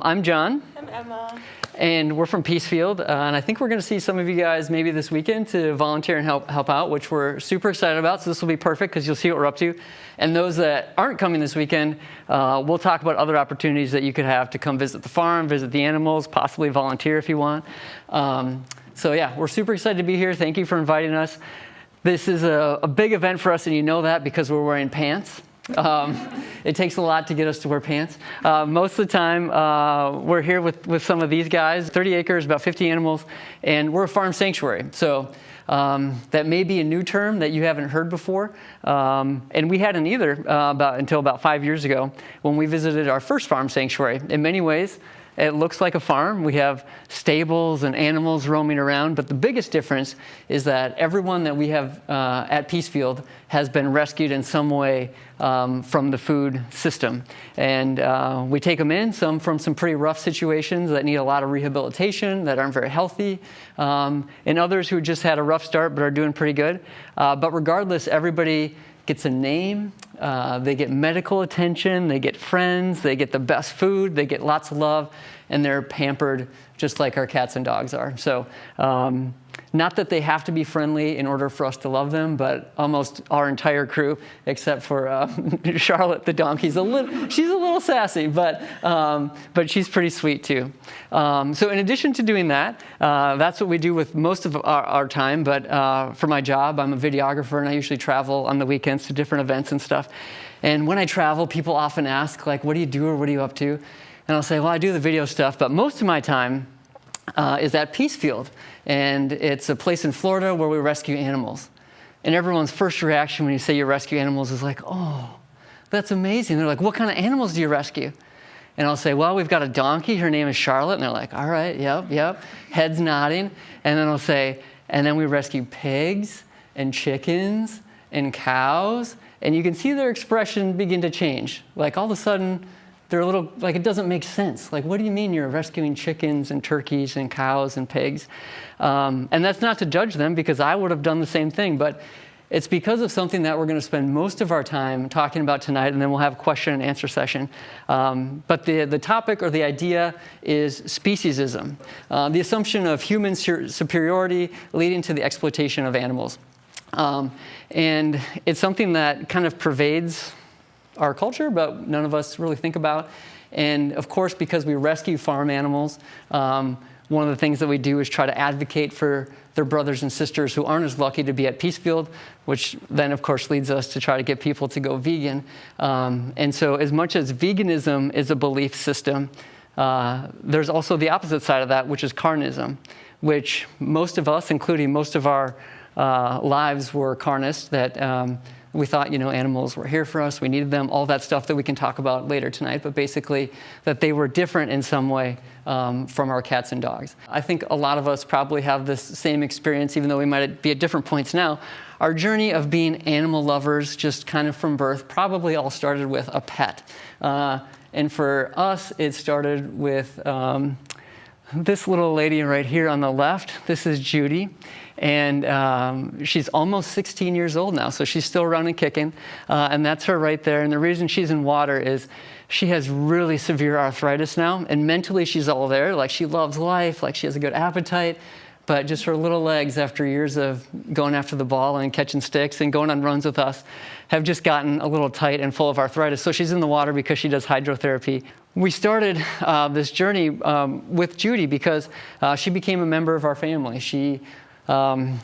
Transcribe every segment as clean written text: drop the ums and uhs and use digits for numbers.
I'm John. I'm Emma. And we're from Peacefield. And I think we're going to see some of you guys maybe this weekend to volunteer and help out, which we're super excited about. So this will be perfect because you'll see what we're up to. And those that aren't coming this weekend, we'll talk about other opportunities that you could have to come visit the farm, visit the animals, possibly volunteer if you want. So yeah, we're super excited to be here. Thank you for inviting us. This is a big event for us, and you know that because we're wearing pants. It takes a lot to get us to wear pants. Most of the time, we're here with some of these guys, 30 acres, about 50 animals, and we're a farm sanctuary. So that may be a new term that you haven't heard before, and we hadn't either until about 5 years ago when we visited our first farm sanctuary. In many ways, it looks like a farm. We have stables and animals roaming around, but the biggest difference is that everyone that we have at Peacefield has been rescued in some way from the food system. And we take them in, some from some pretty rough situations that need a lot of rehabilitation, that aren't very healthy, and others who just had a rough start but are doing pretty good. But regardless, everybody gets a name, they get medical attention, they get friends, they get the best food, they get lots of love, and they're pampered just like our cats and dogs are. So not that they have to be friendly in order for us to love them, but almost our entire crew, except for Charlotte the donkey, she's a little sassy, but she's pretty sweet too. So in addition to doing that, that's what we do with most of our time. But for my job, I'm a videographer, and I usually travel on the weekends to different events and stuff. And when I travel, people often ask, like, what do you do or what are you up to? And I'll say, well, I do the video stuff, but most of my time is at Peacefield. And it's a place in Florida where we rescue animals. And everyone's first reaction when you say you rescue animals is like, oh, that's amazing. They're like, what kind of animals do you rescue? And I'll say, well, we've got a donkey. Her name is Charlotte. And they're like, all right, yep. Heads nodding. And then I'll say, and then we rescue pigs and chickens and cows. And you can see their expression begin to change. Like all of a sudden, they're a little, like it doesn't make sense. Like, what do you mean you're rescuing chickens and turkeys and cows and pigs? And that's not to judge them because I would have done the same thing, but it's because of something that we're going to spend most of our time talking about tonight, and then we'll have a question and answer session. But the topic or the idea is speciesism, the assumption of human superiority leading to the exploitation of animals. And it's something that kind of pervades our culture, but none of us really think about. And of course, because we rescue farm animals, one of the things that we do is try to advocate for their brothers and sisters who aren't as lucky to be at Peacefield, which then of course leads us to try to get people to go vegan. And so as much as veganism is a belief system, there's also the opposite side of that, which is carnism, which most of us, including most of our lives, were carnists, that we thought, animals were here for us, we needed them, all that stuff that we can talk about later tonight, but basically that they were different in some way from our cats and dogs. I think a lot of us probably have this same experience, even though we might be at different points now. Our journey of being animal lovers, just kind of from birth, probably all started with a pet. And for us, it started with this little lady right here on the left. This is Judy. And she's almost 16 years old now, so she's still running, kicking. And that's her right there. And the reason she's in water is she has really severe arthritis now. And mentally, she's all there. Like, she loves life. Like, she has a good appetite. But just her little legs, after years of going after the ball and catching sticks and going on runs with us, have just gotten a little tight and full of arthritis. So she's in the water because she does hydrotherapy. We started this journey with Judy because she became a member of our family. She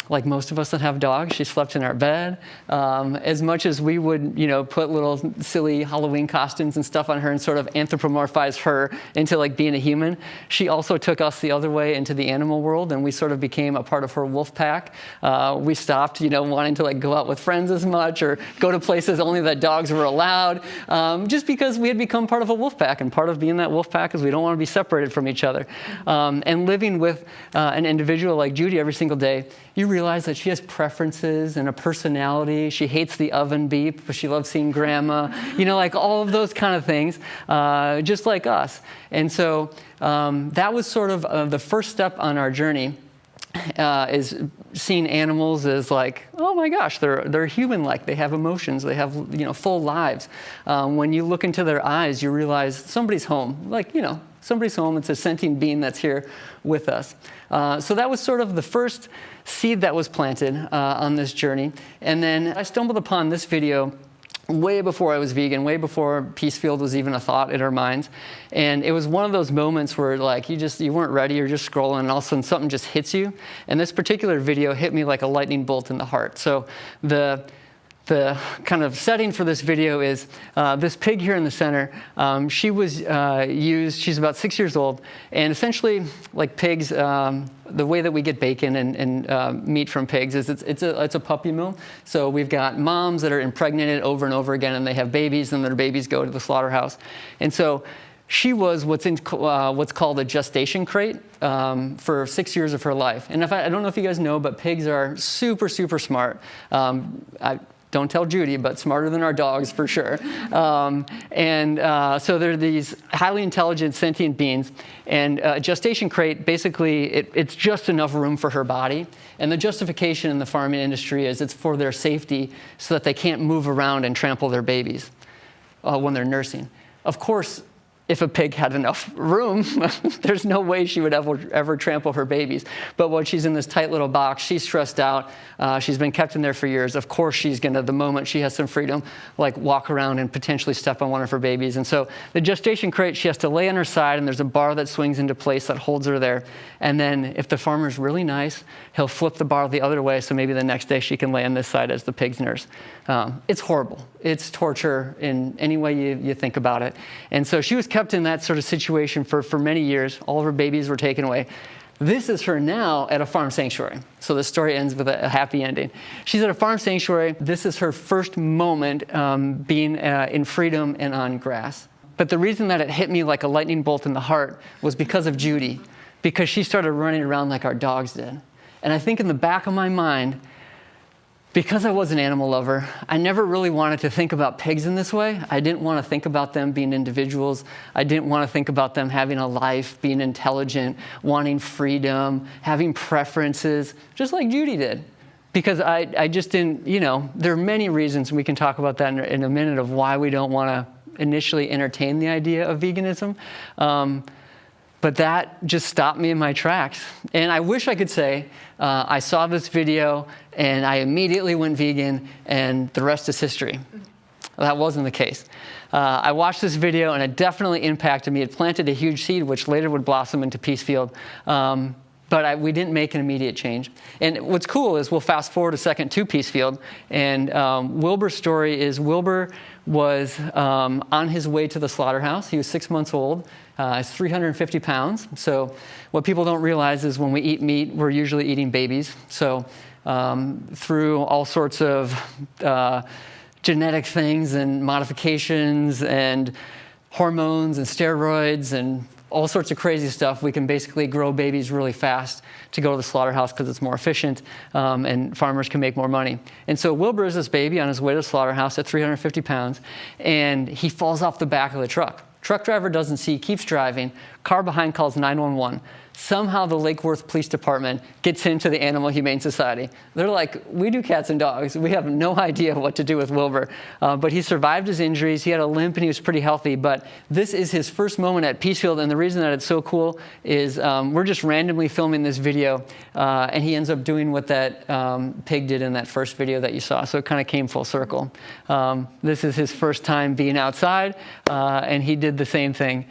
like most of us that have dogs, she slept in our bed. As much as we would, put little silly Halloween costumes and stuff on her and sort of anthropomorphize her into like being a human, she also took us the other way into the animal world, and we sort of became a part of her wolf pack. We stopped, wanting to like go out with friends as much or go to places only that dogs were allowed, just because we had become part of a wolf pack, and part of being that wolf pack is we don't want to be separated from each other. And living with an individual like Judy every single day, you realize that she has preferences and a personality. She hates the oven beep, but she loves seeing grandma. Like all of those kind of things, just like us. And so that was sort of the first step on our journey. Is seeing animals as like, oh my gosh, they're human-like. They have emotions. They have full lives. When you look into their eyes, you realize somebody's home. Like somebody's home. It's a sentient being that's here with us. So that was sort of the first seed that was planted on this journey. And then I stumbled upon this video way before I was vegan, way before Peacefield was even a thought in our minds. And it was one of those moments where like you weren't ready, you're just scrolling, and all of a sudden something just hits you. And this particular video hit me like a lightning bolt in the heart. So the kind of setting for this video is this pig here in the center. She was used, she's about 6 years old, and essentially, like pigs, the way that we get bacon and meat from pigs is it's a puppy mill. So we've got moms that are impregnated over and over again, and they have babies, and their babies go to the slaughterhouse. And so she was what's called a gestation crate for 6 years of her life. And I don't know if you guys know, but pigs are super, super smart. Don't tell Judy, but smarter than our dogs for sure. So they're these highly intelligent sentient beings. And a gestation crate, basically, it's just enough room for her body. And the justification in the farming industry is it's for their safety so that they can't move around and trample their babies when they're nursing. Of course, if a pig had enough room, there's no way she would ever trample her babies. But when she's in this tight little box, she's stressed out. She's been kept in there for years. Of course, she's going to, the moment she has some freedom, like walk around and potentially step on one of her babies. And so the gestation crate, she has to lay on her side, and there's a bar that swings into place that holds her there. And then if the farmer's really nice, he'll flip the bar the other way, so maybe the next day she can lay on this side as the pig's nurse. It's horrible. It's torture in any way you think about it. And so she was kept in that sort of situation for many years. All of her babies were taken away. This is her now at a farm sanctuary. So the story ends with a happy ending. She's at a farm sanctuary. This is her first moment being in freedom and on grass. But the reason that it hit me like a lightning bolt in the heart was because of Judy, because she started running around like our dogs did. And I think in the back of my mind, because I was an animal lover, I never really wanted to think about pigs in this way. I didn't want to think about them being individuals. I didn't want to think about them having a life, being intelligent, wanting freedom, having preferences, just like Judy did. Because I just didn't, there are many reasons, and we can talk about that in a minute, of why we don't want to initially entertain the idea of veganism. But that just stopped me in my tracks. And I wish I could say, I saw this video and I immediately went vegan and the rest is history. That wasn't the case. I watched this video and it definitely impacted me. It planted a huge seed which later would blossom into Peacefield. But we didn't make an immediate change. And what's cool is we'll fast forward a second to Peacefield. And Wilbur's story is Wilbur was on his way to the slaughterhouse. He was 6 months old. He's 350 pounds. So what people don't realize is when we eat meat, we're usually eating babies. So through all sorts of genetic things and modifications and hormones and steroids and all sorts of crazy stuff, we can basically grow babies really fast to go to the slaughterhouse because it's more efficient and farmers can make more money. And so Wilbur is this baby on his way to the slaughterhouse at 350 pounds, and he falls off the back of the truck. Truck driver doesn't see, keeps driving. Car behind calls 911. Somehow the Lake Worth Police Department gets into the Animal Humane Society. They're like, we do cats and dogs. We have no idea what to do with Wilbur. But he survived his injuries. He had a limp and he was pretty healthy. But this is his first moment at Peacefield. And the reason that it's so cool is we're just randomly filming this video. And he ends up doing what that pig did in that first video that you saw. So it kind of came full circle. This is his first time being outside. And he did the same thing.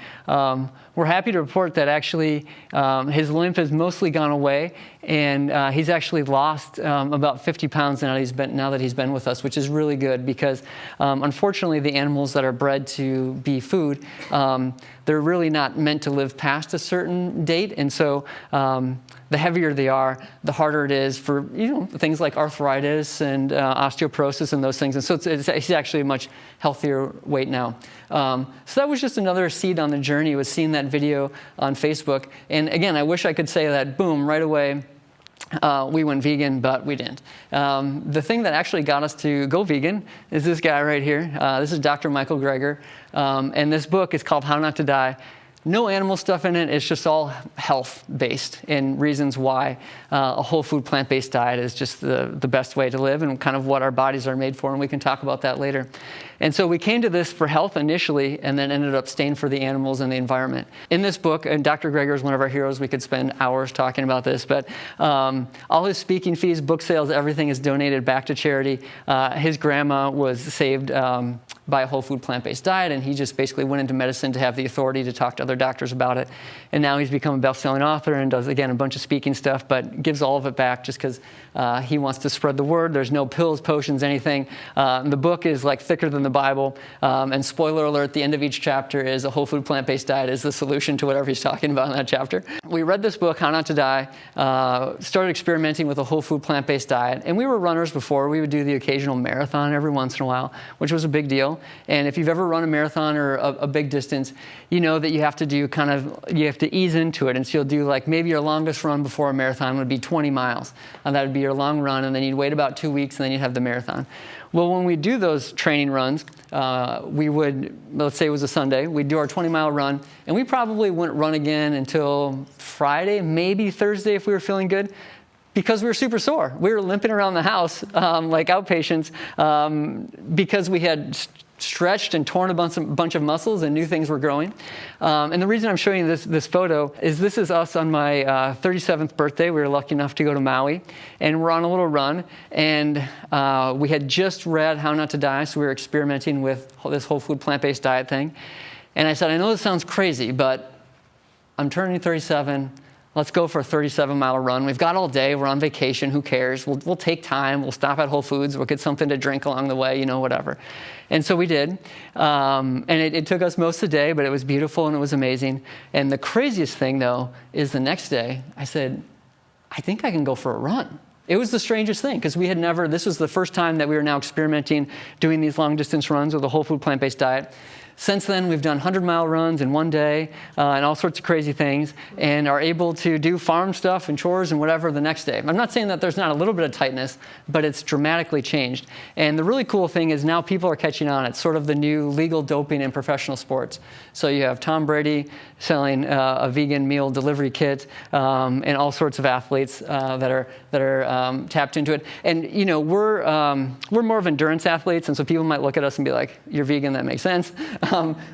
We're happy to report that actually his limp has mostly gone away, and he's actually lost about 50 pounds now that he's been with us, which is really good because unfortunately the animals that are bred to be food, they're really not meant to live past a certain date, and so the heavier they are, the harder it is for things like arthritis and osteoporosis and those things. And so he's actually a much healthier weight now. So that was just another seed on the journey, was seeing that video on Facebook. And again, I wish I could say that, boom, right away, we went vegan, but we didn't. The thing that actually got us to go vegan is this guy right here. This is Dr. Michael Greger. And this book is called How Not to Die. No animal stuff in it. It's just all health-based and reasons why a whole food plant-based diet is just the best way to live and kind of what our bodies are made for, and we can talk about that later. And so we came to this for health initially and then ended up staying for the animals and the environment. In this book, and Dr. Greger is one of our heroes, we could spend hours talking about this, but all his speaking fees, book sales, everything is donated back to charity. His grandma was saved by a whole food plant-based diet, and he just basically went into medicine to have the authority to talk to other doctors about it. And now he's become a best-selling author and does, again, a bunch of speaking stuff, but gives all of it back just because he wants to spread the word. There's no pills, potions, anything. The book is like thicker than the Bible, and spoiler alert, the end of each chapter is a whole food plant-based diet is the solution to whatever he's talking about in that chapter. We read this book, How Not to Die, started experimenting with a whole food plant-based diet, and we were runners before. We would do the occasional marathon every once in a while, which was a big deal. And if you've ever run a marathon or a big distance, you know that you have to do you have to ease into it. And so you'll do like maybe your longest run before a marathon would be 20 miles. And that would be your long run, and then you'd wait about 2 weeks, and then you'd have the marathon. Well, when we do those training runs, we would, let's say it was a Sunday, we'd do our 20-mile run, and we probably wouldn't run again until Friday, maybe Thursday if we were feeling good, because we were super sore. We were limping around the house like outpatients because we had stretched and torn a bunch of muscles and new things were growing. And the reason I'm showing you this photo is this is us on my 37th birthday. We were lucky enough to go to Maui, and we're on a little run. And we had just read How Not to Die, so we were experimenting with this whole food plant-based diet thing. And I said, I know this sounds crazy, but I'm turning 37. Let's go for a 37-mile run. We've got all day. We're on vacation. Who cares? We'll take time. We'll stop at Whole Foods. We'll get something to drink along the way, whatever. And so we did. And it took us most of the day, but it was beautiful and it was amazing. And the craziest thing, though, is the next day, I said, I think I can go for a run. It was the strangest thing because we had never, this was the first time that we were now experimenting doing these long-distance runs with a whole food plant-based diet. Since then, we've done 100-mile runs in one day and all sorts of crazy things, and are able to do farm stuff and chores and whatever the next day. I'm not saying that there's not a little bit of tightness, but it's dramatically changed. And the really cool thing is now people are catching on. It's sort of the new legal doping in professional sports. So you have Tom Brady selling a vegan meal delivery kit, and all sorts of athletes that are tapped into it. And we're more of endurance athletes, and so people might look at us and be like, "You're vegan, that makes sense."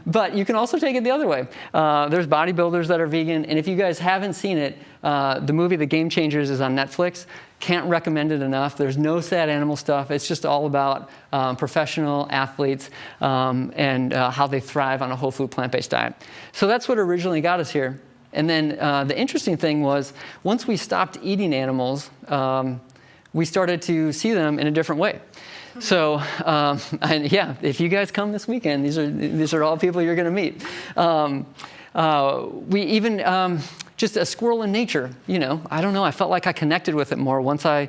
But you can also take it the other way. There's bodybuilders that are vegan, and if you guys haven't seen it, the movie The Game Changers is on Netflix. Can't recommend it enough. There's no sad animal stuff. It's just all about professional athletes and how they thrive on a whole food plant-based diet. So that's what originally got us here. And then the interesting thing was once we stopped eating animals, we started to see them in a different way. So, and yeah, if you guys come this weekend, these are all people you're going to meet. We even, just a squirrel in nature, I don't know, I felt like I connected with it more once I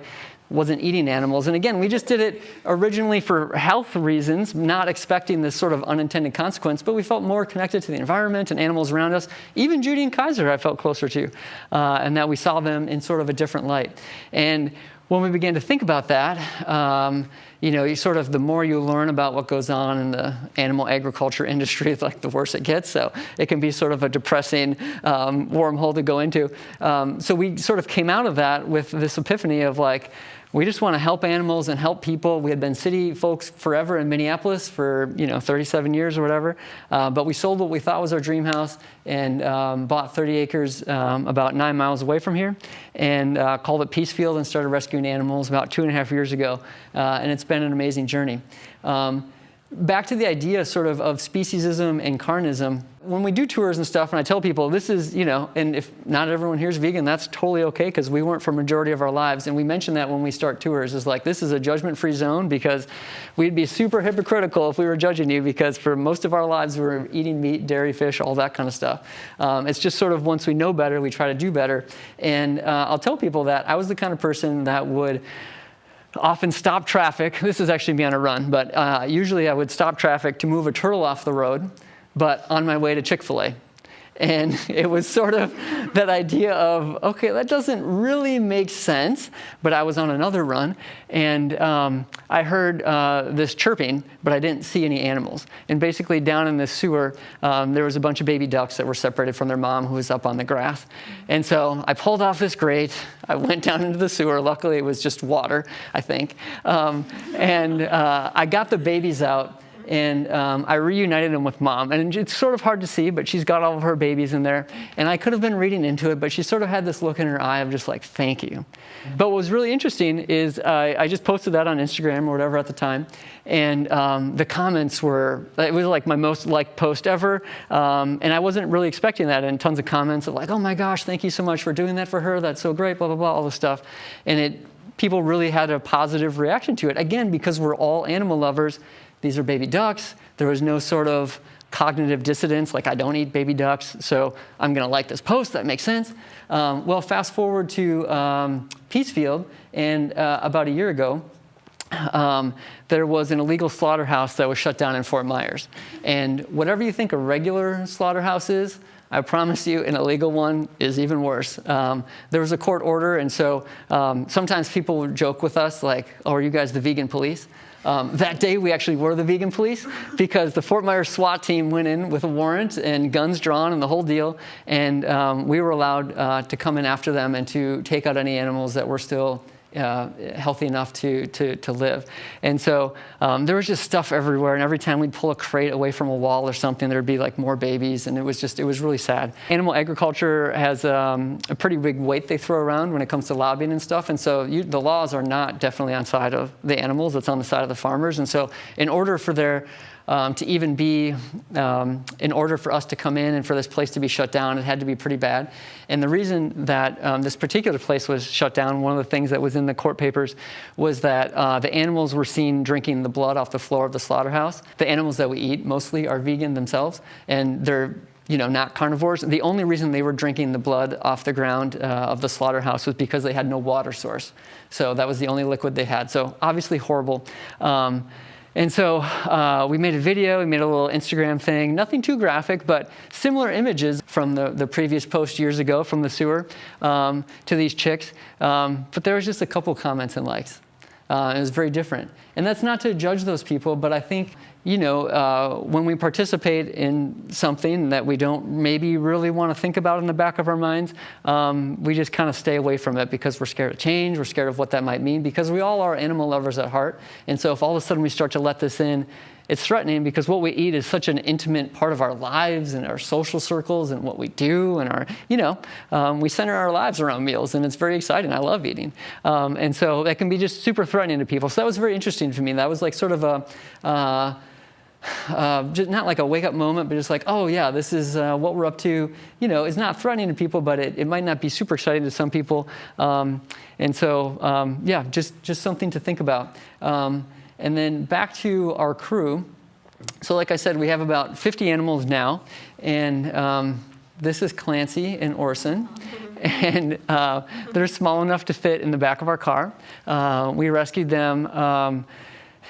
wasn't eating animals. And again, we just did it originally for health reasons, not expecting this sort of unintended consequence, but we felt more connected to the environment and animals around us. Even Judy and Kaiser I felt closer to, and that we saw them in sort of a different light. And when we began to think about that, you sort of, the more you learn about what goes on in the animal agriculture industry, it's like the worse it gets. So it can be sort of a depressing wormhole to go into. So we sort of came out of that with this epiphany of like, we just want to help animals and help people. We had been city folks forever in Minneapolis for 37 years or whatever. But we sold what we thought was our dream house and bought 30 acres about 9 miles away from here and called it Peacefield and started rescuing animals about 2.5 years ago. And it's been an amazing journey. Back to the idea sort of speciesism and carnism. When we do tours and stuff, and I tell people this is, and if not everyone here is vegan, that's totally okay because we weren't for majority of our lives. And we mention that when we start tours is like, this is a judgment-free zone because we'd be super hypocritical if we were judging you because for most of our lives we were eating meat, dairy, fish, all that kind of stuff. It's just sort of once we know better, we try to do better. And I'll tell people that I was the kind of person that would often stop traffic. This is actually me on a run, but usually I would stop traffic to move a turtle off the road, but on my way to Chick-fil-A. And it was sort of that idea of, okay, that doesn't really make sense. But I was on another run, and I heard this chirping, but I didn't see any animals. And basically down in this sewer, there was a bunch of baby ducks that were separated from their mom who was up on the grass. And so I pulled off this grate. I went down into the sewer. Luckily, it was just water, I think. And I got the babies out. And I reunited them with mom. And it's sort of hard to see, but she's got all of her babies in there. And I could have been reading into it, but she sort of had this look in her eye of just like, thank you. But what was really interesting is I just posted that on Instagram or whatever at the time. And the comments were, it was like my most liked post ever. And I wasn't really expecting that. And tons of comments of like, oh my gosh, thank you so much for doing that for her. That's so great, blah, blah, blah, all this stuff. And people really had a positive reaction to it. Again, because we're all animal lovers. These are baby ducks. There was no sort of cognitive dissonance, like I don't eat baby ducks, so I'm going to like this post. That makes sense. Well, fast forward to Peacefield, and about a year ago, there was an illegal slaughterhouse that was shut down in Fort Myers. And whatever you think a regular slaughterhouse is, I promise you an illegal one is even worse. There was a court order, and so sometimes people would joke with us like, oh, are you guys the vegan police? That day, we actually were the vegan police because the Fort Myers SWAT team went in with a warrant and guns drawn and the whole deal. And we were allowed to come in after them and to take out any animals that were still healthy enough to live. And so there was just stuff everywhere. And every time we'd pull a crate away from a wall or something, there'd be like more babies. And it was really sad. Animal agriculture has a pretty big weight they throw around when it comes to lobbying and stuff. And so the laws are not definitely on side of the animals. It's on the side of the farmers. And so in order for their to even be, in order for us to come in and for this place to be shut down, it had to be pretty bad. And the reason that this particular place was shut down, one of the things that was in the court papers was that the animals were seen drinking the blood off the floor of the slaughterhouse. The animals that we eat mostly are vegan themselves, and they're not carnivores. The only reason they were drinking the blood off the ground of the slaughterhouse was because they had no water source. So that was the only liquid they had. So obviously horrible. And so we made a video, we made a little Instagram thing, nothing too graphic, but similar images from the previous post years ago from the sewer to these chicks. But there was just a couple comments and likes. It was very different. And that's not to judge those people, but I think, when we participate in something that we don't maybe really want to think about in the back of our minds, we just kind of stay away from it because we're scared of change, we're scared of what that might mean, because we all are animal lovers at heart. And so if all of a sudden we start to let this in, it's threatening because what we eat is such an intimate part of our lives and our social circles and what we do and our, we center our lives around meals, and it's very exciting. I love eating. And so that can be just super threatening to people. So that was very interesting to me. That was like sort of just not like a wake-up moment, but just like, oh yeah, this is what we're up to. It's not threatening to people, but it might not be super exciting to some people. And so, yeah, just something to think about. And then back to our crew. So like I said, we have about 50 animals now. And this is Clancy and Orson. And they're small enough to fit in the back of our car. We rescued them.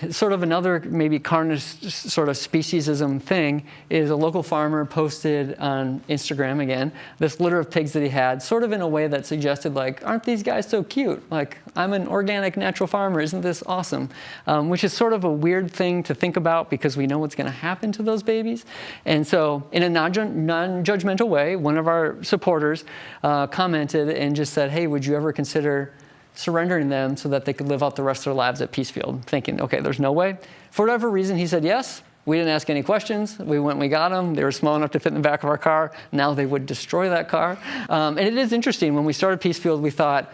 Sort of another maybe carnage sort of speciesism thing is a local farmer posted on Instagram again this litter of pigs that he had, sort of in a way that suggested like, aren't these guys so cute? Like, I'm an organic natural farmer, isn't this awesome? Which is sort of a weird thing to think about because we know what's going to happen to those babies. And so in a non-judgmental way, one of our supporters commented and just said, hey, would you ever consider surrendering them so that they could live out the rest of their lives at Peacefield? Thinking, okay, there's no way. For whatever reason, he said yes. We didn't ask any questions. We went and we got them. They were small enough to fit in the back of our car. Now they would destroy that car. And it is interesting. When we started Peacefield, we thought,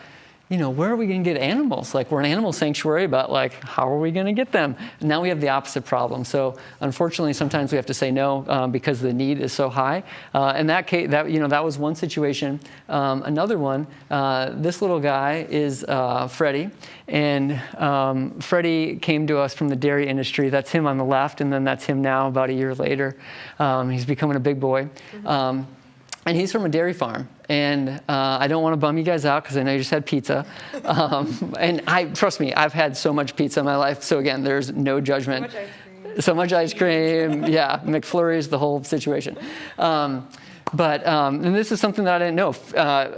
where are we going to get animals? Like, we're an animal sanctuary, but like, how are we going to get them? And now we have the opposite problem. So unfortunately, sometimes we have to say no because the need is so high. In that case, that was one situation. Another one, this little guy is Freddie. And Freddie came to us from the dairy industry. That's him on the left, and then that's him now about a year later. He's becoming a big boy. And he's from a dairy farm. And I don't want to bum you guys out because I know you just had pizza. And trust me, I've had so much pizza in my life. So again, there's no judgment. So much ice cream. Yeah, McFlurries, the whole situation. But, and this is something that I didn't know.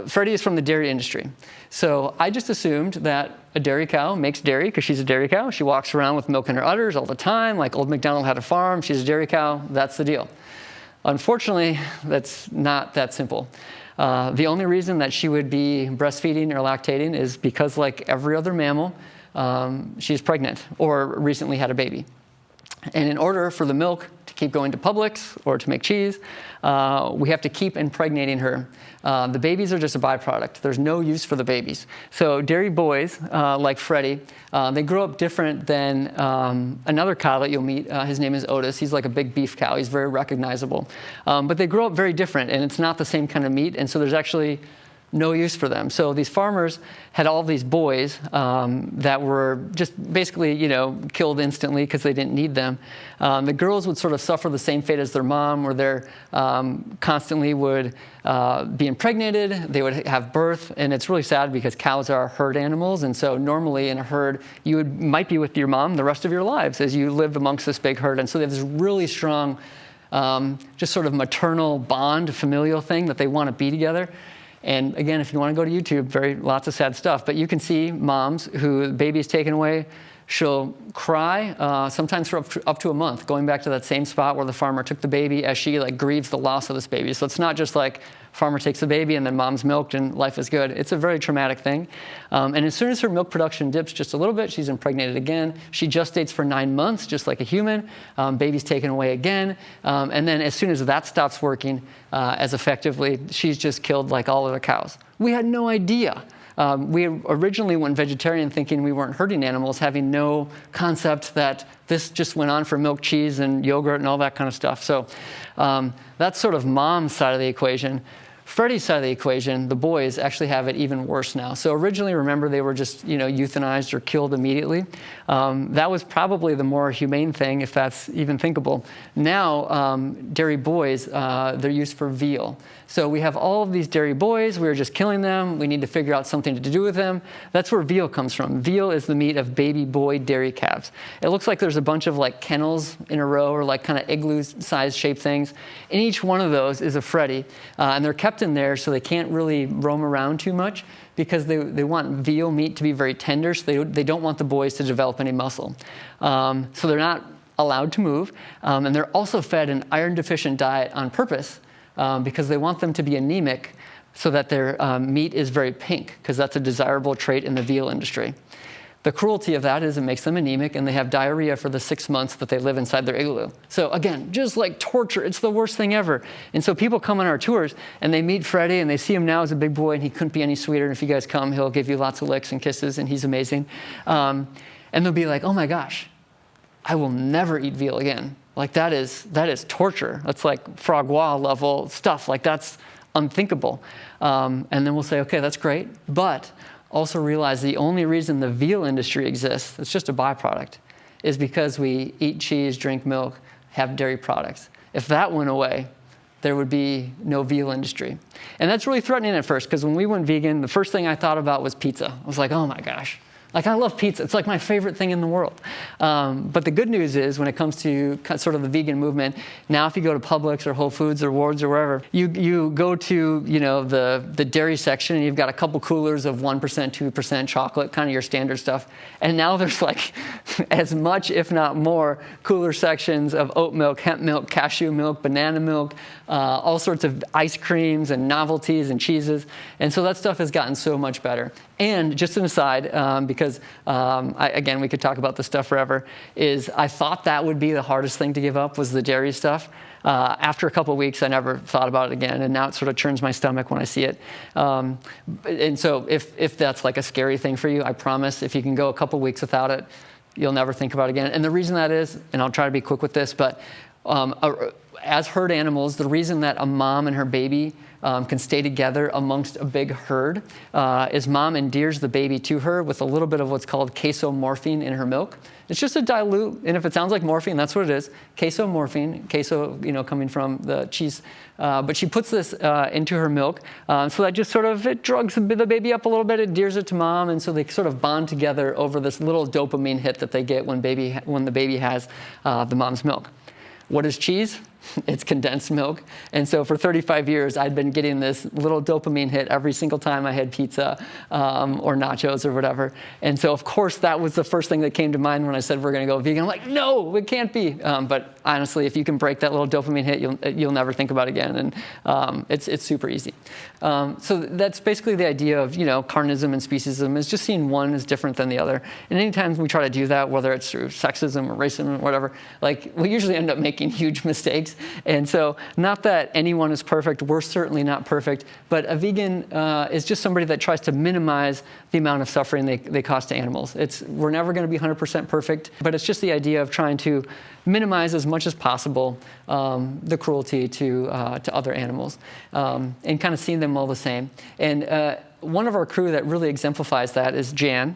Freddie is from the dairy industry. So I just assumed that a dairy cow makes dairy because she's a dairy cow. She walks around with milk in her udders all the time, like old MacDonald had a farm. She's a dairy cow. That's the deal. Unfortunately, that's not that simple. The only reason that she would be breastfeeding or lactating is because, like every other mammal, she's pregnant or recently had a baby. And in order for the milk to keep going to Publix or to make cheese, we have to keep impregnating her. The babies are just a byproduct. There's no use for the babies. So dairy boys, like Freddie, they grow up different than another cow that you'll meet. His name is Otis. He's like a big beef cow. He's very recognizable. But they grow up very different, and it's not the same kind of meat. And so there's actually no use for them. So these farmers had all these boys that were just basically, killed instantly because they didn't need them. The girls would sort of suffer the same fate as their mom, where they constantly would be impregnated. They would have birth, and it's really sad because cows are herd animals, and so normally in a herd, you might be with your mom the rest of your lives as you lived amongst this big herd. And so they have this really strong, just sort of maternal bond, familial thing that they want to be together. And again, if you want to go to YouTube, lots of sad stuff. But you can see moms who the baby is taken away. She'll cry, sometimes for up to a month, going back to that same spot where the farmer took the baby as she grieves the loss of this baby. So it's not just like farmer takes the baby and then mom's milked and life is good. It's a very traumatic thing. And as soon as her milk production dips just a little bit, she's impregnated again. She gestates for 9 months, just like a human. Baby's taken away again. And then as soon as that stops working as effectively, she's just killed like all other cows. We had no idea. We originally went vegetarian thinking we weren't hurting animals, having no concept that this just went on for milk, cheese, and yogurt and all that kind of stuff. So that's sort of mom's side of the equation. Freddie's side of the equation, the boys actually have it even worse now. So originally, remember, they were just euthanized or killed immediately. That was probably the more humane thing, if that's even thinkable. Now, dairy boys, they're used for veal. So we have all of these dairy boys. We're just killing them. We need to figure out something to do with them. That's where veal comes from. Veal is the meat of baby boy dairy calves. It looks like there's a bunch of kennels in a row, or kind of igloo-sized shaped things. And each one of those is a Freddie. And they're kept in there so they can't really roam around too much, because they want veal meat to be very tender, so they don't want the boys to develop any muscle. So they're not allowed to move. And they're also fed an iron-deficient diet on purpose, because they want them to be anemic so that their meat is very pink, because that's a desirable trait in the veal industry. The cruelty of that is it makes them anemic, and they have diarrhea for the 6 months that they live inside their igloo. So again, just like torture, it's the worst thing ever. And so people come on our tours, and they meet Freddie, and they see him now as a big boy, and he couldn't be any sweeter. And if you guys come, he'll give you lots of licks and kisses, and he's amazing. And they'll be like, oh my gosh, I will never eat veal again. That is torture. That's like frog gras level stuff. That's unthinkable. And then we'll say, okay, that's great, but also realize the only reason the veal industry exists, it's just a byproduct, is because we eat cheese, drink milk, have dairy products. If that went away, there would be no veal industry. And that's really threatening at first, because when we went vegan, the first thing I thought about was pizza. I was like, oh my gosh. I love pizza. It's my favorite thing in the world. But the good news is, when it comes to sort of the vegan movement, now if you go to Publix or Whole Foods or Wards or wherever, you go to the dairy section, and you've got a couple coolers of 1%, 2% chocolate, kind of your standard stuff. And now there's as much, if not more, cooler sections of oat milk, hemp milk, cashew milk, banana milk, all sorts of ice creams and novelties and cheeses. And so that stuff has gotten so much better. And just an aside, because again, we could talk about this stuff forever, is I thought that would be the hardest thing to give up, was the dairy stuff. After a couple of weeks, I never thought about it again, and now it sort of churns my stomach when I see it. And so if that's a scary thing for you, I promise if you can go a couple of weeks without it, you'll never think about it again. And the reason that is, and I'll try to be quick with this, but as herd animals, the reason that a mom and her baby can stay together amongst a big herd is mom endears the baby to her with a little bit of what's called casomorphine in her milk. It's just a dilute, and if it sounds like morphine, that's what it is. Casomorphine, queso, coming from the cheese. But she puts this into her milk, so that just sort of, it drugs the baby up a little bit, it endears it to mom, and so they sort of bond together over this little dopamine hit that they get when the baby has the mom's milk. What is cheese? It's condensed milk. And so for 35 years, I'd been getting this little dopamine hit every single time I had pizza or nachos or whatever. And so, of course, that was the first thing that came to mind when I said we're going to go vegan. I'm like, no, it can't be. But honestly, if you can break that little dopamine hit, you'll never think about it again. And it's super easy. So that's basically the idea of, carnism and speciesism, is just seeing one as different than the other. And anytime we try to do that, whether it's through sexism or racism or whatever, we usually end up making huge mistakes. And so, not that anyone is perfect, we're certainly not perfect, but a vegan is just somebody that tries to minimize the amount of suffering they cause to animals. We're never going to be 100% perfect, but it's just the idea of trying to minimize as much as possible the cruelty to other animals, and kind of seeing them all the same. And one of our crew that really exemplifies that is Jan.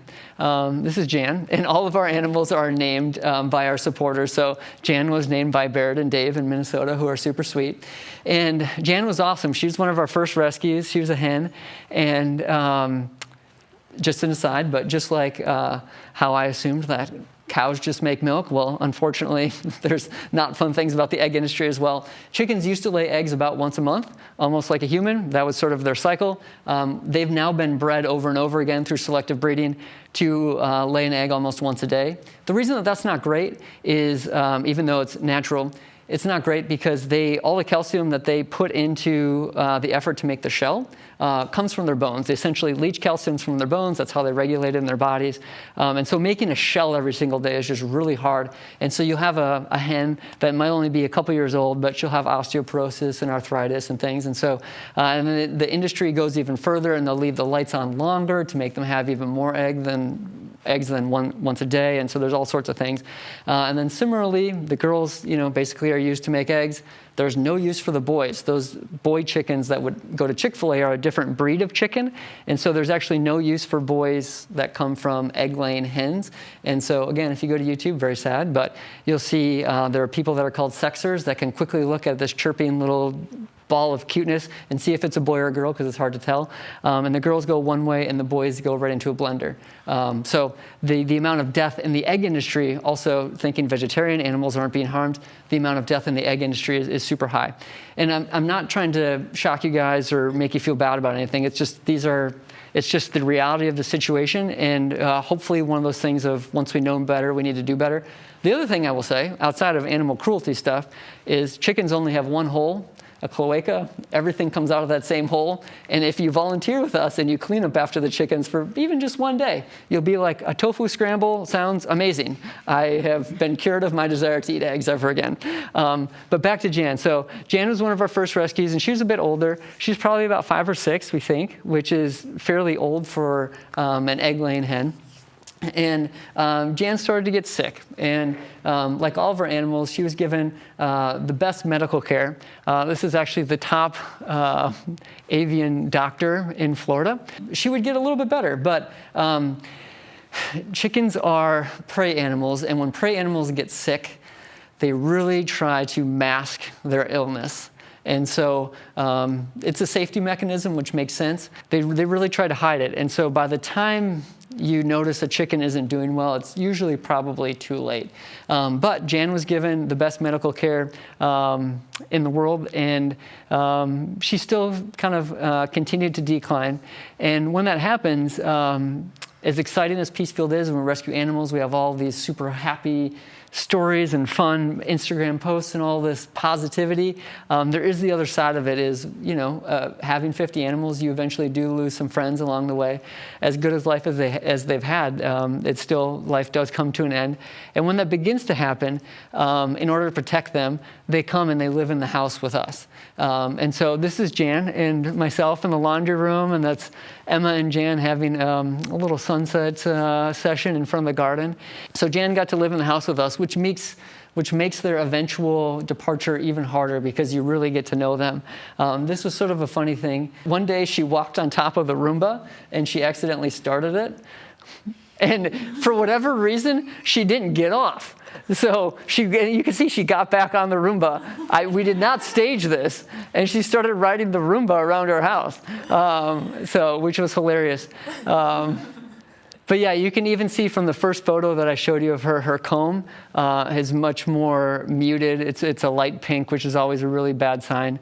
This is Jan, and all of our animals are named by our supporters. So Jan was named by Baird and Dave in Minnesota, who are super sweet. And Jan was awesome. She was one of our first rescues. She was a hen. And just an aside, but just like how I assumed that cows just make milk. Well, unfortunately, there's not fun things about the egg industry as well. Chickens used to lay eggs about once a month, almost like a human. That was sort of their cycle. They've now been bred over and over again through selective breeding to lay an egg almost once a day. The reason that that's not great is, even though it's natural, it's not great because all the calcium that they put into the effort to make the shell comes from their bones. They essentially leach calcium from their bones. That's how they regulate it in their bodies. And so making a shell every single day is just really hard. And so you'll have a hen that might only be a couple years old, but she'll have osteoporosis and arthritis and things. And so and then the industry goes even further, and they'll leave the lights on longer to make them have even more eggs than once a day, and so there's all sorts of things. And then similarly, the girls, basically are used to make eggs. There's no use for the boys. Those boy chickens that would go to Chick-fil-A are a different breed of chicken, and so there's actually no use for boys that come from egg-laying hens. And so again, if you go to YouTube, very sad, but you'll see there are people that are called sexers that can quickly look at this chirping little ball of cuteness and see if it's a boy or a girl, because it's hard to tell. And the girls go one way and the boys go right into a blender. So the amount of death in the egg industry, also thinking vegetarian animals aren't being harmed, the amount of death in the egg industry is super high. And I'm not trying to shock you guys or make you feel bad about anything. It's just it's just the reality of the situation, and hopefully one of those things of once we know better, we need to do better. The other thing I will say, outside of animal cruelty stuff, is chickens only have one hole, a cloaca. Everything comes out of that same hole. And if you volunteer with us and you clean up after the chickens for even just one day, you'll be like, a tofu scramble sounds amazing. I have been cured of my desire to eat eggs ever again. But back to Jan. So Jan was one of our first rescues, and she was a bit older. She's probably about 5 or 6, we think, which is fairly old for an egg-laying hen. And Jan started to get sick. And like all of our animals, she was given the best medical care. This is actually the top avian doctor in Florida. She would get a little bit better, but chickens are prey animals. And when prey animals get sick, they really try to mask their illness. And so it's a safety mechanism, which makes sense. They really try to hide it. And so by the time you notice a chicken isn't doing well, it's usually probably too late. But Jan was given the best medical care in the world, and she still kind of continued to decline. And when that happens, as exciting as Peacefield is, and we rescue animals, we have all these super happy stories and fun Instagram posts and all this positivity. There is the other side of it is, having 50 animals, you eventually do lose some friends along the way. As good as life as they've had, life does come to an end. And when that begins to happen, in order to protect them, they come and they live in the house with us. And so this is Jan and myself in the laundry room, and that's Emma and Jan having a little sunset session in front of the garden. So Jan got to live in the house with us, which makes their eventual departure even harder because you really get to know them. This was sort of a funny thing. One day she walked on top of the Roomba and she accidentally started it. And for whatever reason, she didn't get off. So you can see she got back on the Roomba. We did not stage this. And she started riding the Roomba around her house, which was hilarious. But yeah, you can even see from the first photo that I showed you of her comb is much more muted. It's a light pink, which is always a really bad sign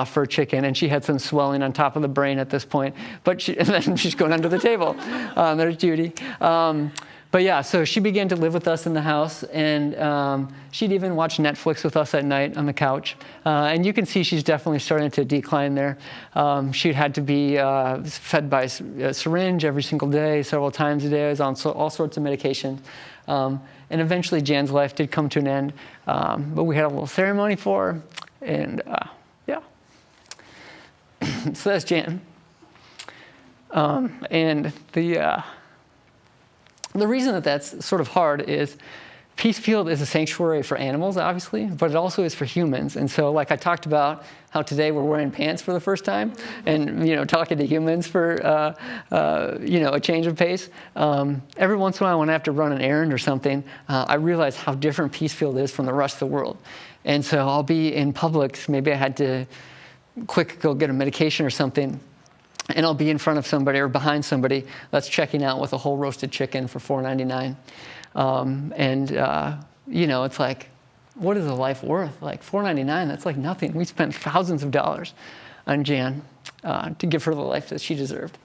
for a chicken. And she had some swelling on top of the brain at this point. But and then she's going under the table. There's Judy. But yeah, so she began to live with us in the house, and she'd even watch Netflix with us at night on the couch. And you can see she's definitely starting to decline there. She had to be fed by a syringe every single day, several times a day. I was on all sorts of medications. And eventually Jan's life did come to an end. But we had a little ceremony for her, and yeah. So that's Jan. And the reason that that's sort of hard is Peacefield is a sanctuary for animals, obviously, but it also is for humans. And so, like I talked about how today we're wearing pants for the first time and, talking to humans for, a change of pace. Every once in a while when I have to run an errand or something, I realize how different Peacefield is from the rest of the world. And so I'll be in Publix. Maybe I had to go get a medication or something. And I'll be in front of somebody or behind somebody that's checking out with a whole roasted chicken for $4.99. It's like, what is a life worth? Like $4.99, that's like nothing. We spent thousands of dollars on Jan to give her the life that she deserved.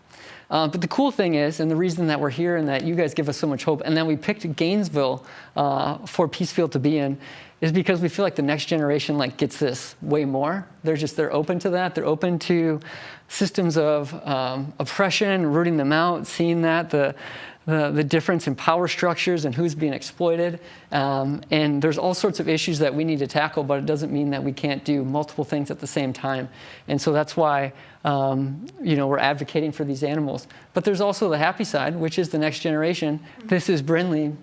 But the cool thing is, and the reason that we're here and that you guys give us so much hope, and then we picked Gainesville for Peacefield to be in, is because we feel like the next generation gets this way more. They're open to that. They're open to systems of oppression, rooting them out, seeing that, the difference in power structures and who's being exploited. And there's all sorts of issues that we need to tackle, but it doesn't mean that we can't do multiple things at the same time. And so that's why we're advocating for these animals. But there's also the happy side, which is the next generation. This is Brinley,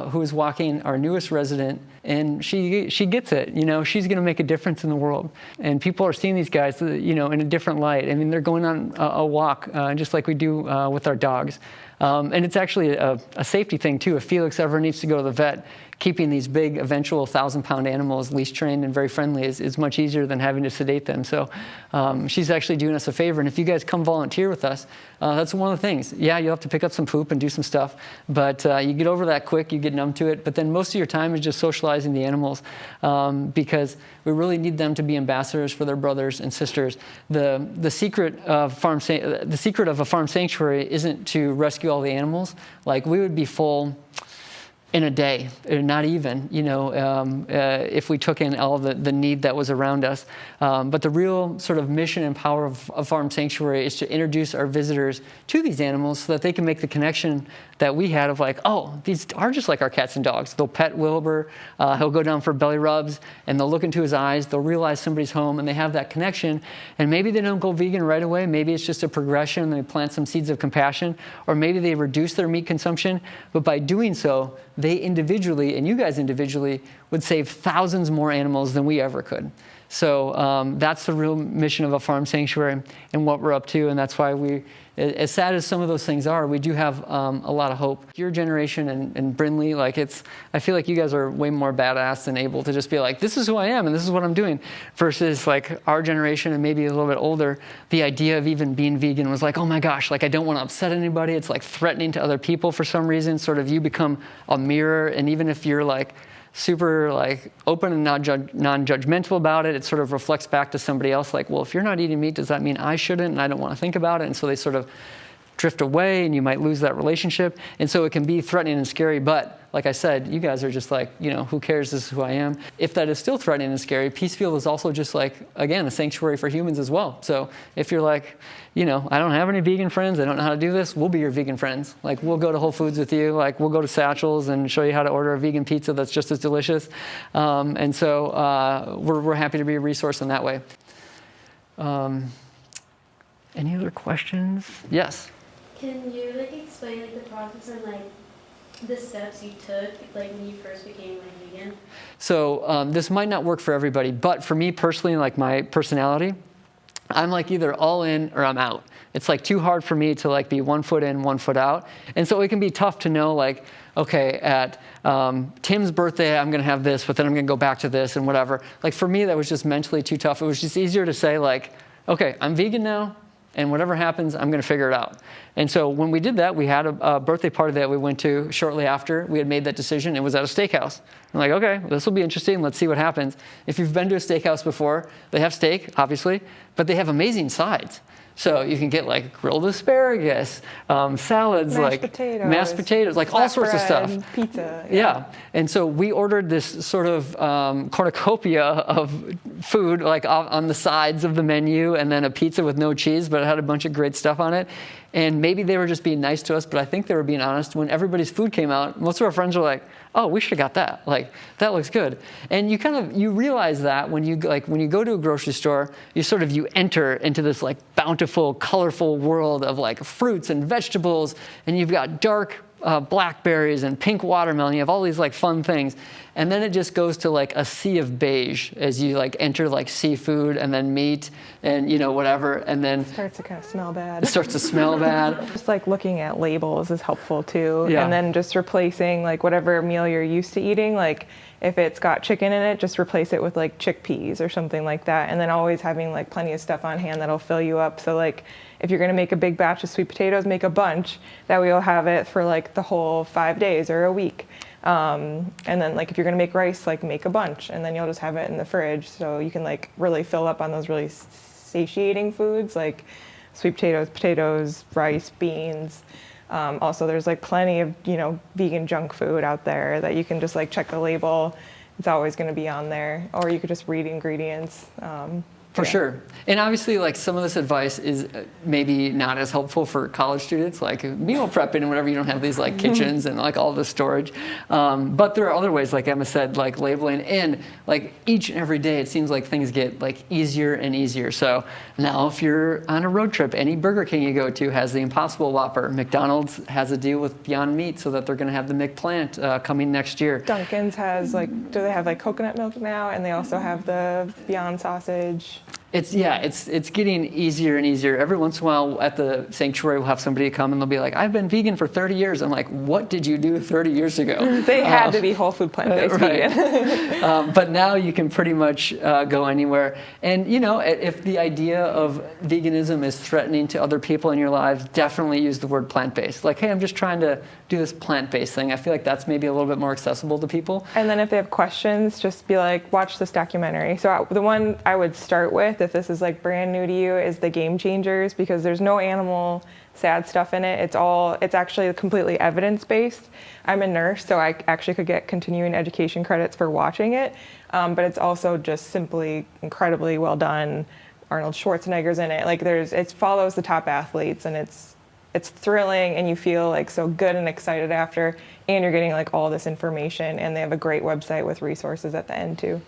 who is walking, our newest resident, and she gets it. She's going to make a difference in the world. And people are seeing these guys, in a different light. I mean, they're going on a walk, just like we do with our dogs. And it's actually a safety thing, too. If Felix ever needs to go to the vet, keeping these big, eventual 1,000-pound animals leash trained and very friendly is much easier than having to sedate them. So she's actually doing us a favor. And if you guys come volunteer with us, that's one of the things. Yeah, you'll have to pick up some poop and do some stuff, but you get over that quick, you get numb to it. But then most of your time is just socializing the animals because we really need them to be ambassadors for their brothers and sisters. The secret of a farm sanctuary isn't to rescue all the animals. Like, we would be full in a day, or not even, if we took in all the need that was around us. But the real sort of mission and power of Farm Sanctuary is to introduce our visitors to these animals so that they can make the connection that we had of like, oh, these are just like our cats and dogs. They'll pet Wilbur, he'll go down for belly rubs, and they'll look into his eyes, they'll realize somebody's home, and they have that connection. And maybe they don't go vegan right away, maybe it's just a progression, and they plant some seeds of compassion, or maybe they reduce their meat consumption, but by doing so, they individually, and you guys individually, would save thousands more animals than we ever could. So that's the real mission of a farm sanctuary and what we're up to, and that's why we, as sad as some of those things are, we do have a lot of hope. Your generation and Brinley, I feel like you guys are way more badass and able to just be like, this is who I am and this is what I'm doing, versus like our generation and maybe a little bit older, the idea of even being vegan was like, oh my gosh, like I don't want to upset anybody. It's like threatening to other people for some reason. Sort of you become a mirror, and even if you're like super like open and non-judgmental about it, it sort of reflects back to somebody else like, well, if you're not eating meat, does that mean I shouldn't? And I don't want to think about it. And so they sort of drift away, and you might lose that relationship. And so it can be threatening and scary. But like I said, you guys are just like, who cares? This is who I am. If that is still threatening and scary, Peacefield is also just like, again, a sanctuary for humans as well. So if you're like, I don't have any vegan friends, I don't know how to do this, we'll be your vegan friends. Like, we'll go to Whole Foods with you. Like, we'll go to Satchel's and show you how to order a vegan pizza that's just as delicious. And so we're happy to be a resource in that way. Any other questions? Yes. Can you explain the process and the steps you took when you first became vegan? So this might not work for everybody, but for me personally, my personality, I'm either all in or I'm out. It's too hard for me to be 1 foot in, 1 foot out. And so it can be tough to know okay, at Tim's birthday, I'm going to have this, but then I'm going to go back to this and whatever. For me, that was just mentally too tough. It was just easier to say okay, I'm vegan now. And whatever happens, I'm going to figure it out. And so when we did that, we had a birthday party that we went to shortly after we had made that decision. It was at a steakhouse. I'm like, okay, well, this will be interesting. Let's see what happens. If you've been to a steakhouse before, they have steak, obviously, but they have amazing sides. So you can get like grilled asparagus, salads, mashed potatoes, like all sorts of stuff. Pizza. Yeah. And so we ordered this sort of cornucopia of food, like on the sides of the menu, and then a pizza with no cheese, but it had a bunch of great stuff on it. And maybe they were just being nice to us, but I think they were being honest. When everybody's food came out, most of our friends were like, oh, we should have got that. Like, that looks good. And you realize that when you go to a grocery store, you enter into this like bountiful, colorful world of like fruits and vegetables, and you've got dark blackberries and pink watermelon. You have all these like fun things. And then it just goes to like a sea of beige as you like enter like seafood and then meat and whatever. And then it starts to kind of smell bad. It starts to smell bad. Just like looking at labels is helpful too. Yeah. And then just replacing like whatever meal you're used to eating. Like if it's got chicken in it, just replace it with like chickpeas or something like that. And then always having like plenty of stuff on hand that'll fill you up. So like if you're going to make a big batch of sweet potatoes, make a bunch. That way you'll have it for like the whole 5 days or a week. And then like if you're going to make rice, like make a bunch, and then you'll just have it in the fridge. So you can like really fill up on those really satiating foods like sweet potatoes, rice, beans. Also there's like plenty of, vegan junk food out there that you can just like check the label. It's always going to be on there, or you could just read ingredients. For sure. And obviously, like some of this advice is maybe not as helpful for college students, like meal prepping and whatever. You don't have these like kitchens and like all the storage. But there are other ways, like Emma said, like labeling. And like each and every day, it seems like things get like easier and easier. So now if you're on a road trip, any Burger King you go to has the Impossible Whopper. McDonald's has a deal with Beyond Meat so that they're going to have the McPlant coming next year. Dunkin's has do they have like coconut milk now? And they also have the Beyond Sausage. It's getting easier and easier. Every once in a while at the sanctuary, we'll have somebody come and they'll be like, I've been vegan for 30 years. I'm like, what did you do 30 years ago? They had to be whole food plant-based vegan. But now you can pretty much go anywhere. And, if the idea of veganism is threatening to other people in your lives, definitely use the word plant-based. Like, hey, I'm just trying to do this plant-based thing. I feel like that's maybe a little bit more accessible to people. And then if they have questions, just be like, watch this documentary. So the one I would start with, if this is like brand new to you, is The Game Changers, because there's no animal sad stuff in it. It's actually completely evidence-based. I'm a nurse, so I actually could get continuing education credits for watching it. But it's also just simply incredibly well done. Arnold Schwarzenegger's in it. Like it follows the top athletes, and it's thrilling, and you feel like so good and excited after, and you're getting like all this information, and they have a great website with resources at the end too.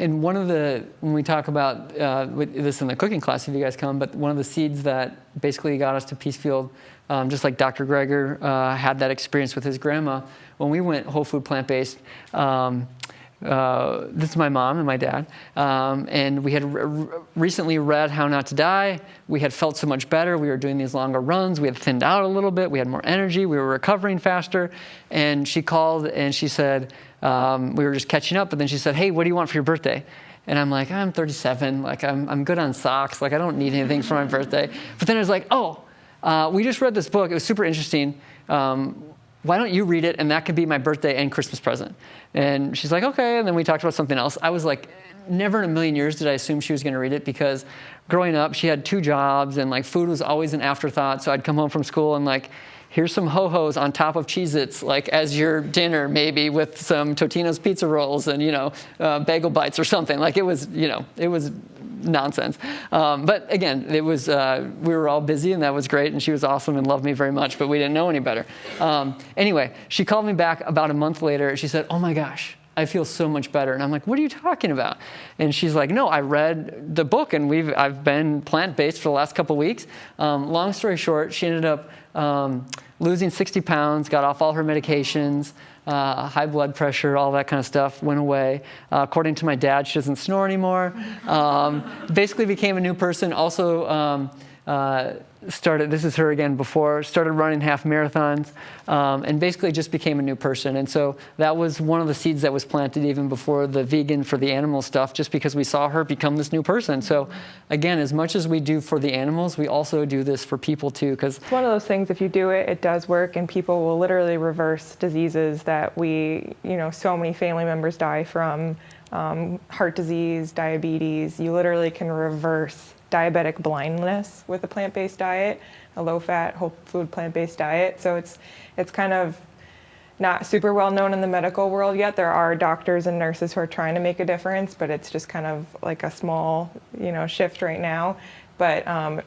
And when we talk about with this in the cooking class, if you guys come, but one of the seeds that basically got us to Peacefield, just like Dr. Greger had that experience with his grandma, when we went whole food plant-based, this is my mom and my dad, and we had recently read How Not to Die. We had felt so much better. We were doing these longer runs. We had thinned out a little bit. We had more energy. We were recovering faster. And she called and she said, we were just catching up, but then she said, hey, what do you want for your birthday? And I'm like, I'm 37. Like, I'm good on socks. Like, I don't need anything for my birthday. But then I was like, we just read this book. It was super interesting. Why don't you read it, and that could be my birthday and Christmas present? And she's like, okay. And then we talked about something else. I was like, never in a million years did I assume she was going to read it, because growing up, she had 2 jobs, and like food was always an afterthought. So I'd come home from school and like, here's some Ho-Hos on top of Cheez-Its, like as your dinner, maybe with some Totino's pizza rolls and, bagel bites or something. Like it was nonsense. But again, it was, we were all busy, and that was great. And she was awesome and loved me very much, but we didn't know any better. Anyway, she called me back about a month later. She said, oh my gosh, I feel so much better. And I'm like, what are you talking about? And she's like, no, I read the book, and I've been plant-based for the last couple of weeks. Long story short, she ended up losing 60 pounds, got off all her medications, high blood pressure, all that kind of stuff went away. According to my dad, she doesn't snore anymore. Basically became a new person. Also started, this is her again before, started running half marathons, and basically just became a new person. And so that was one of the seeds that was planted even before the vegan for the animal stuff, just because we saw her become this new person. So again, as much as we do for the animals, we also do this for people too. Because it's one of those things, if you do it, it does work, and people will literally reverse diseases that so many family members die from. Heart disease, diabetes. You literally can reverse diabetic blindness with a plant-based diet, a low-fat, whole food plant-based diet. So it's kind of not super well known in the medical world yet. There are doctors and nurses who are trying to make a difference, but it's just kind of like a small, shift right now. But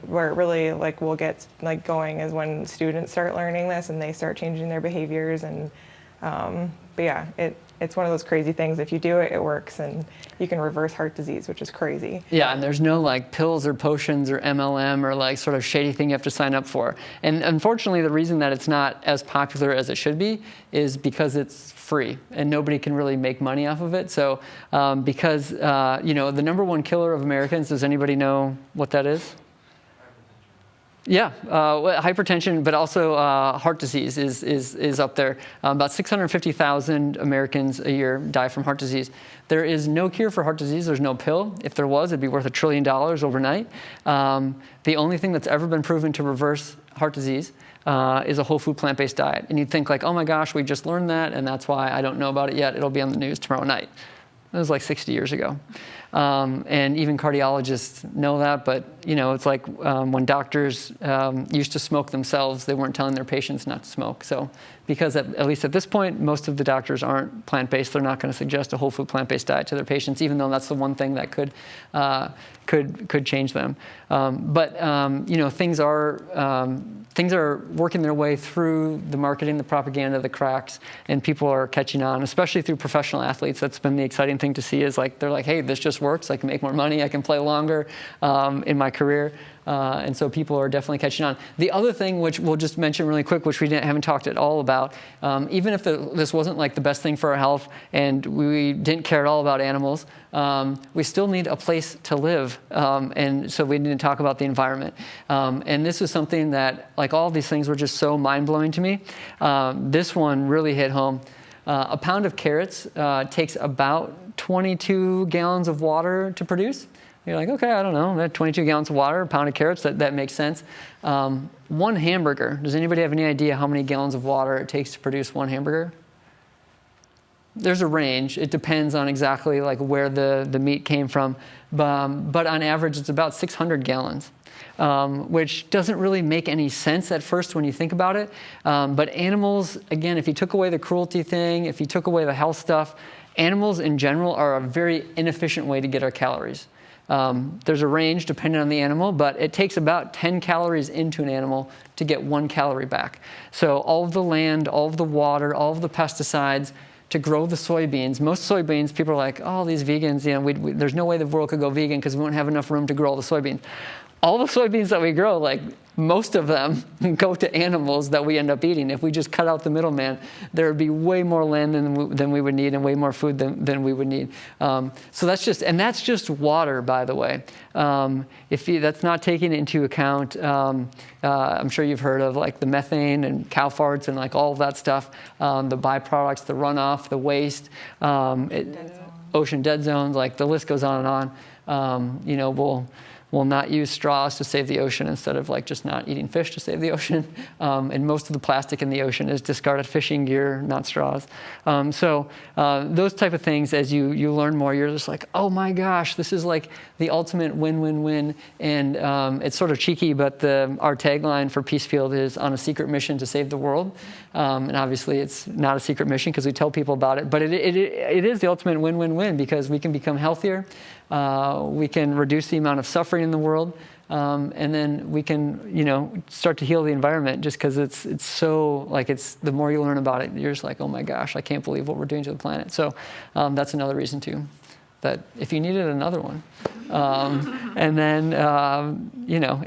where it really will get going is when students start learning this and they start changing their behaviors. And but yeah, it's one of those crazy things. If you do it, it works, and you can reverse heart disease, which is crazy. Yeah, and there's no pills or potions or MLM or sort of shady thing you have to sign up for. And unfortunately, the reason that it's not as popular as it should be is because it's free and nobody can really make money off of it. So because the number one killer of Americans, does anybody know what that is? Yeah, hypertension, but also heart disease is up there. About 650,000 Americans a year die from heart disease. There is no cure for heart disease. There's no pill. If there was, it'd be worth $1 trillion overnight. The only thing that's ever been proven to reverse heart disease is a whole food plant-based diet. And you'd think oh my gosh, we just learned that, and that's why I don't know about it yet. It'll be on the news tomorrow night. That was 60 years ago. And even cardiologists know that, but it's when doctors used to smoke themselves, they weren't telling their patients not to smoke. So because at least at this point, most of the doctors aren't plant-based, they're not going to suggest a whole food plant-based diet to their patients, even though that's the one thing that could change them. Things are working their way through the marketing, the propaganda, the cracks, and people are catching on, especially through professional athletes. That's been the exciting thing to see is they're hey, this just works. I can make more money. I can play longer in my career. And so people are definitely catching on. The other thing, which we'll just mention really quick, which we haven't talked at all about, even if this wasn't the best thing for our health and we didn't care at all about animals, we still need a place to live. And so we need to talk about the environment. And this is something that, all these things were just so mind-blowing to me. This one really hit home. A pound of carrots takes about 22 gallons of water to produce. You're okay, I don't know, that 22 gallons of water, a pound of carrots, that makes sense. One hamburger, does anybody have any idea how many gallons of water it takes to produce one hamburger? There's a range. It depends on exactly where the meat came from. But on average, it's about 600 gallons, which doesn't really make any sense at first when you think about it. But animals, again, if you took away the cruelty thing, if you took away the health stuff, animals in general are a very inefficient way to get our calories. There's a range depending on the animal, but it takes about 10 calories into an animal to get 1 calorie back. So all of the land, all of the water, all of the pesticides to grow the soybeans. Most soybeans, people are oh, these vegans, there's no way the world could go vegan because we won't have enough room to grow all the soybeans. All the soybeans that we grow, most of them go to animals that we end up eating. If we just cut out the middleman, there would be way more land than we would need and way more food than we would need. So that's just water, by the way. That's not taking into account, I'm sure you've heard of the methane and cow farts and all of that stuff, the byproducts, the runoff, the waste, ocean dead zones, the list goes on and on. We'll not use straws to save the ocean instead of just not eating fish to save the ocean. And most of the plastic in the ocean is discarded fishing gear, not straws. So those type of things, as you learn more, you're just oh my gosh, this is the ultimate win-win-win. And it's sort of cheeky, but our tagline for Peacefield is on a secret mission to save the world. And obviously it's not a secret mission because we tell people about it, but it is the ultimate win-win-win because we can become healthier. We can reduce the amount of suffering in the world, and then we can, start to heal the environment. Just because it's so it's the more you learn about it, you're just oh my gosh, I can't believe what we're doing to the planet. So that's another reason too, that if you needed another one, and then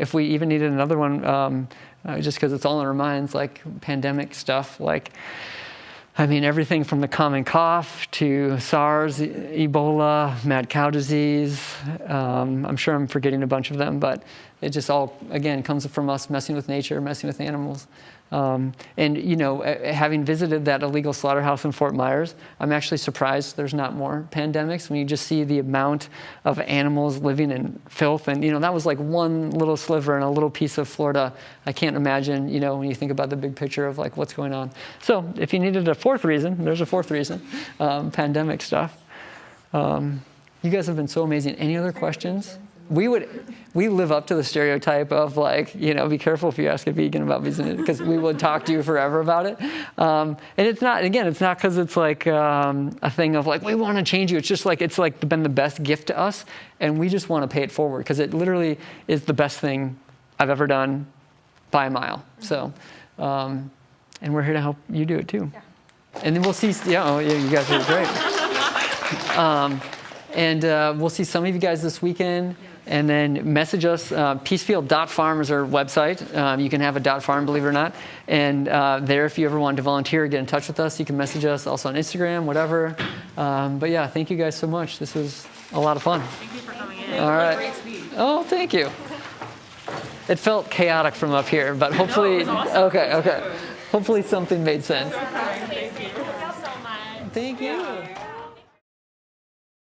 if we even needed another one, just because it's all in our minds, pandemic stuff, everything from the common cough to SARS, Ebola, mad cow disease. I'm sure I'm forgetting a bunch of them, but It just all, again, comes from us messing with nature, messing with animals. And, having visited that illegal slaughterhouse in Fort Myers, I'm actually surprised there's not more pandemics when you just see the amount of animals living in filth. And, that was like one little sliver in a little piece of Florida. I can't imagine, when you think about the big picture of like what's going on. So if you needed a fourth reason, there's a fourth reason, pandemic stuff. You guys have been so amazing. Any other questions? We live up to the stereotype of like, be careful if you ask a vegan about veganism, because we would talk to you forever about it. And it's not because it's like a thing of like, we want to change you. It's just like, it's like been the best gift to us. And we just want to pay it forward because it literally is the best thing I've ever done by a mile. So, and we're here to help you do it too. Yeah. And then we'll see, you guys are great. And we'll see some of you guys this weekend. And then message us. Peacefield.farm is our website. You can have a .farm, believe it or not. And there, if you ever want to volunteer, get in touch with us. You can message us also on Instagram, whatever. But yeah, thank you guys so much. This was a lot of fun. Thank you for coming in. All right. Oh, thank you. It felt chaotic from up here, but hopefully, no, it was awesome. Okay. Hopefully something made sense. Thank you. Thank you.